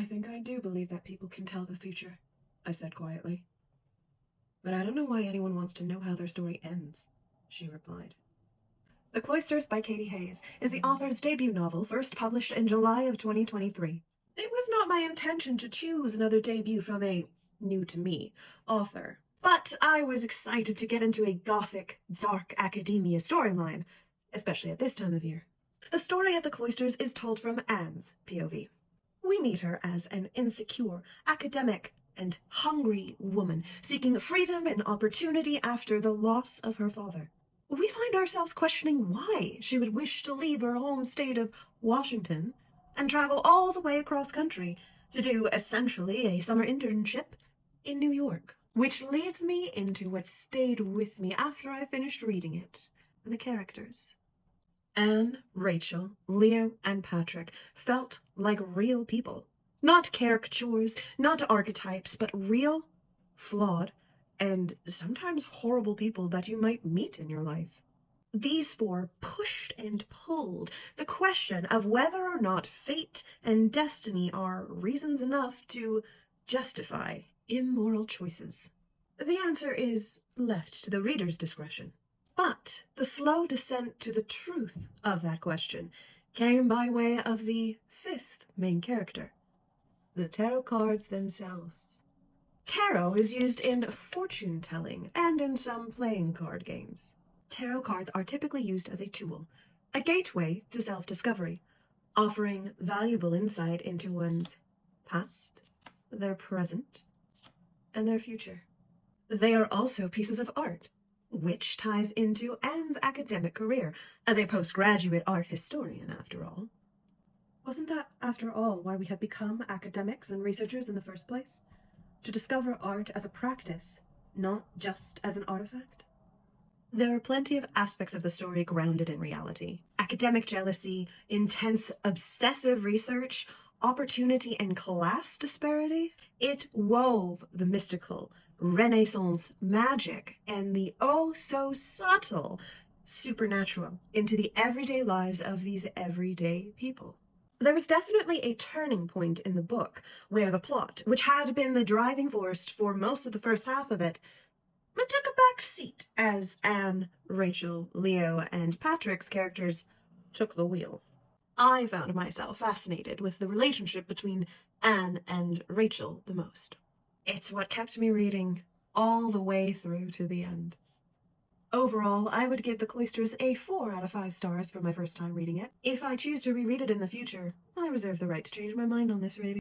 I think I do believe that people can tell the future, I said quietly. But I don't know why anyone wants to know how their story ends, she replied. The Cloisters by Katy Hayes is the author's debut novel, first published in July of 2023. It was not my intention to choose another debut from a new-to-me author, but I was excited to get into a gothic, dark academia storyline, especially at this time of year. The story of the Cloisters is told from Anne's POV. We meet her as an insecure, academic, and hungry woman seeking freedom and opportunity after the loss of her father. We find ourselves questioning why she would wish to leave her home state of Washington and travel all the way across country to do essentially a summer internship in New York. Which leads me into what stayed with me after I finished reading it, the characters. Anne, Rachel, Leo, and Patrick felt like real people. Not caricatures, not archetypes, but real, flawed, and sometimes horrible people that you might meet in your life. These four pushed and pulled the question of whether or not fate and destiny are reasons enough to justify immoral choices. The answer is left to the reader's discretion. But the slow descent to the truth of that question came by way of the fifth main character, the tarot cards themselves. Tarot is used in fortune-telling and in some playing card games. Tarot cards are typically used as a tool, a gateway to self-discovery, offering valuable insight into one's past, their present, and their future. They are also pieces of art, which ties into Anne's academic career as a postgraduate art historian, after all. Wasn't that, after all, why we have become academics and researchers in the first place? To discover art as a practice, not just as an artifact? There are plenty of aspects of the story grounded in reality. Academic jealousy, intense obsessive research, opportunity and class disparity. It wove the mystical, Renaissance magic, and the oh-so-subtle supernatural into the everyday lives of these everyday people. There was definitely a turning point in the book where the plot, which had been the driving force for most of the first half of it, took a back seat as Anne, Rachel, Leo, and Patrick's characters took the wheel. I found myself fascinated with the relationship between Anne and Rachel the most. It's what kept me reading all the way through to the end. Overall, I would give The Cloisters a 4 out of 5 stars for my first time reading it. If I choose to reread it in the future, I reserve the right to change my mind on this rating.